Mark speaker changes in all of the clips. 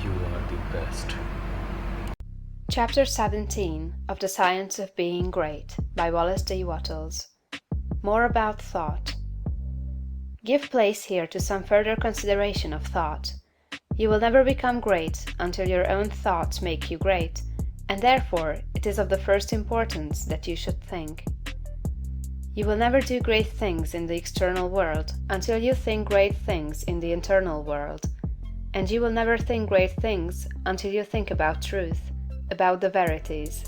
Speaker 1: You are the best.
Speaker 2: Chapter 17 of The Science of Being Great by Wallace D. Wattles. More about thought. Give place here to some further consideration of thought. You will never become great until your own thoughts make you great, and therefore it is of the first importance that you should think. You will never do great things in the external world until you think great things in the internal world, and you will never think great things until you think about truth, about the verities.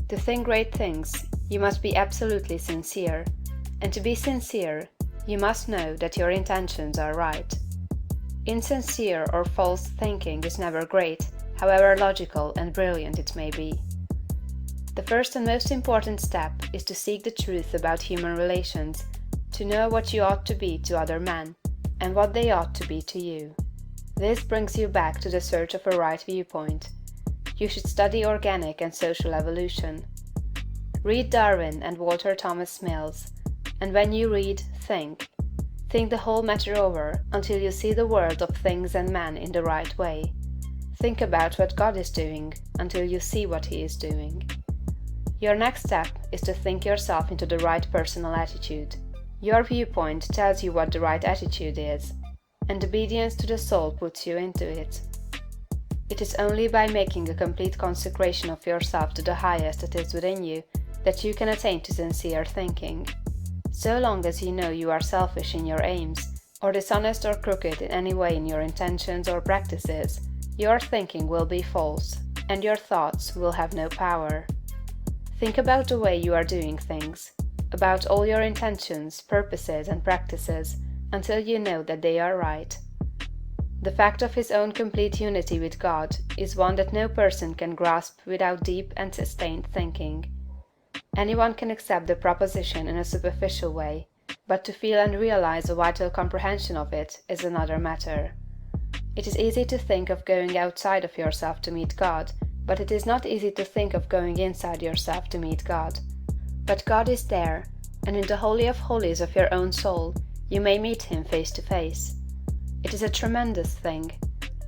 Speaker 2: To think great things, you must be absolutely sincere, and to be sincere, you must know that your intentions are right. Insincere or false thinking is never great, however logical and brilliant it may be. The first and most important step is to seek the truth about human relations, to know what you ought to be to other men, and what they ought to be to you. This brings you back to the search of a right viewpoint. You should study organic and social evolution. Read Darwin and Walter Thomas Mills, and when you read, think. Think the whole matter over until you see the world of things and men in the right way. Think about what God is doing until you see what He is doing. Your next step is to think yourself into the right personal attitude. Your viewpoint tells you what the right attitude is, and obedience to the soul puts you into it. It is only by making a complete consecration of yourself to the highest that is within you that you can attain to sincere thinking. So long as you know you are selfish in your aims, or dishonest or crooked in any way in your intentions or practices, your thinking will be false, and your thoughts will have no power. Think about the way you are doing things, about all your intentions, purposes, and practices, until you know that they are right. The fact of his own complete unity with God is one that no person can grasp without deep and sustained thinking. Anyone can accept the proposition in a superficial way, but to feel and realize a vital comprehension of it is another matter. It is easy to think of going outside of yourself to meet God, but it is not easy to think of going inside yourself to meet God. But God is there, and in the Holy of Holies of your own soul, you may meet Him face to face. It is a tremendous thing,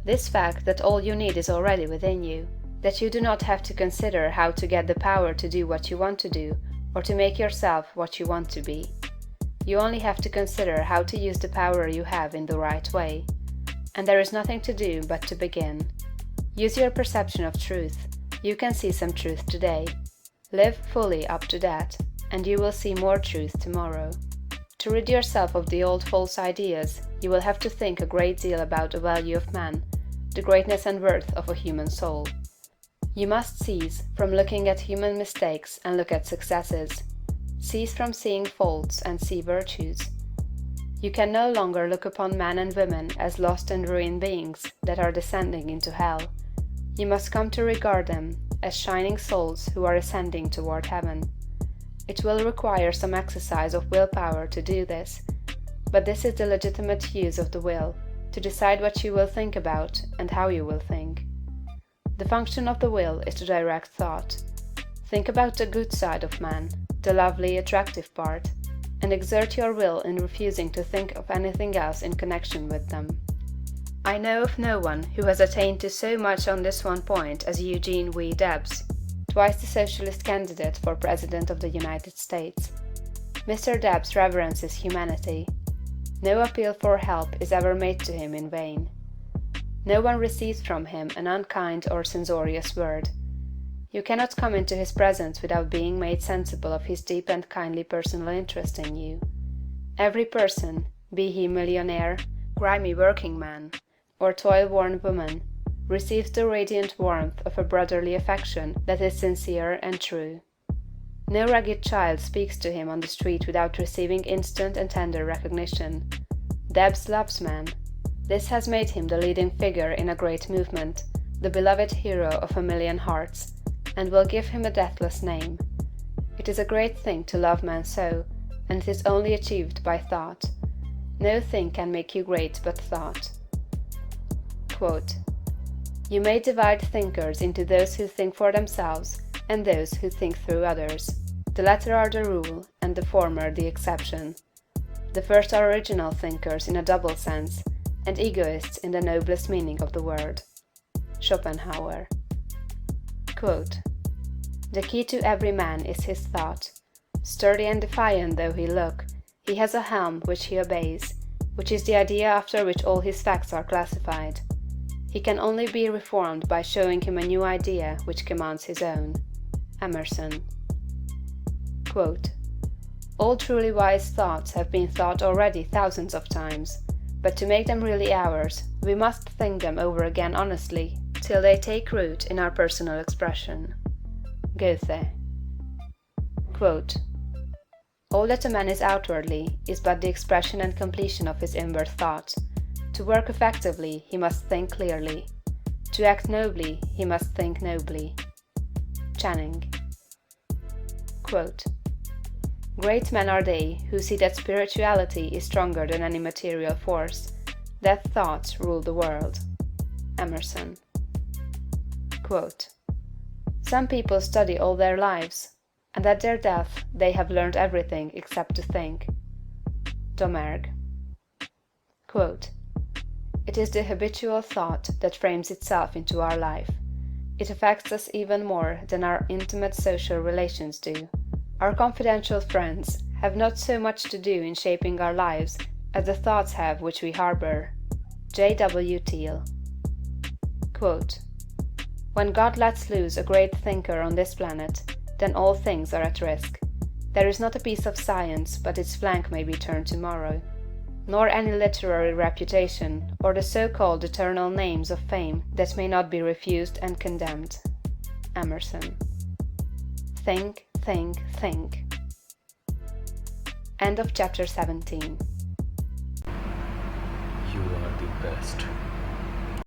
Speaker 2: this fact that all you need is already within you, that you do not have to consider how to get the power to do what you want to do, or to make yourself what you want to be. You only have to consider how to use the power you have in the right way. And there is nothing to do but to begin. Use your perception of truth. You can see some truth today. Live fully up to that, and you will see more truth tomorrow. To rid yourself of the old false ideas, you will have to think a great deal about the value of man, the greatness and worth of a human soul. You must cease from looking at human mistakes and look at successes. Cease from seeing faults and see virtues. You can no longer look upon men and women as lost and ruined beings that are descending into hell. You must come to regard them as shining souls who are ascending toward heaven. It will require some exercise of willpower to do this, but this is the legitimate use of the will, to decide what you will think about and how you will think. The function of the will is to direct thought. Think about the good side of man, the lovely, attractive part, and exert your will in refusing to think of anything else in connection with them. I know of no one who has attained to so much on this one point as Eugene V. Debs, twice the socialist candidate for President of the United States. Mr. Debs reverences humanity. No appeal for help is ever made to him in vain. No one receives from him an unkind or censorious word. You cannot come into his presence without being made sensible of his deep and kindly personal interest in you. Every person, be he millionaire, grimy working man, or toil-worn woman, receives the radiant warmth of a brotherly affection that is sincere and true. No ragged child speaks to him on the street without receiving instant and tender recognition. Debs loves man. This has made him the leading figure in a great movement, the beloved hero of a million hearts, and will give him a deathless name. It is a great thing to love man so, and it is only achieved by thought. No thing can make you great but thought. Quote, "You may divide thinkers into those who think for themselves and those who think through others. The latter are the rule, and the former the exception. The first are original thinkers in a double sense, and egoists in the noblest meaning of the word." Schopenhauer. Quote, "The key to every man is his thought. Sturdy and defiant though he look, he has a helm which he obeys, which is the idea after which all his facts are classified. He can only be reformed by showing him a new idea which commands his own." Emerson. Quote, "All truly wise thoughts have been thought already thousands of times, but to make them really ours, we must think them over again honestly, till they take root in our personal expression." Goethe. Quote, "All that a man is outwardly is but the expression and completion of his inward thought. To work effectively, he must think clearly. To act nobly, he must think nobly." Channing. Quote, "Great men are they who see that spirituality is stronger than any material force, that thoughts rule the world." Emerson. Quote, "Some people study all their lives, and at their death they have learned everything except to think." Domergue. Quote, "It is the habitual thought that frames itself into our life. It affects us even more than our intimate social relations do. Our confidential friends have not so much to do in shaping our lives as the thoughts have which we harbor." J.W. Thiel. Quote, "When God lets loose a great thinker on this planet, then all things are at risk. There is not a piece of science but its flank may be turned tomorrow, nor any literary reputation, or the so-called eternal names of fame that may not be refused and condemned." Emerson. Think, think, think. End of chapter 17.
Speaker 1: You are the best.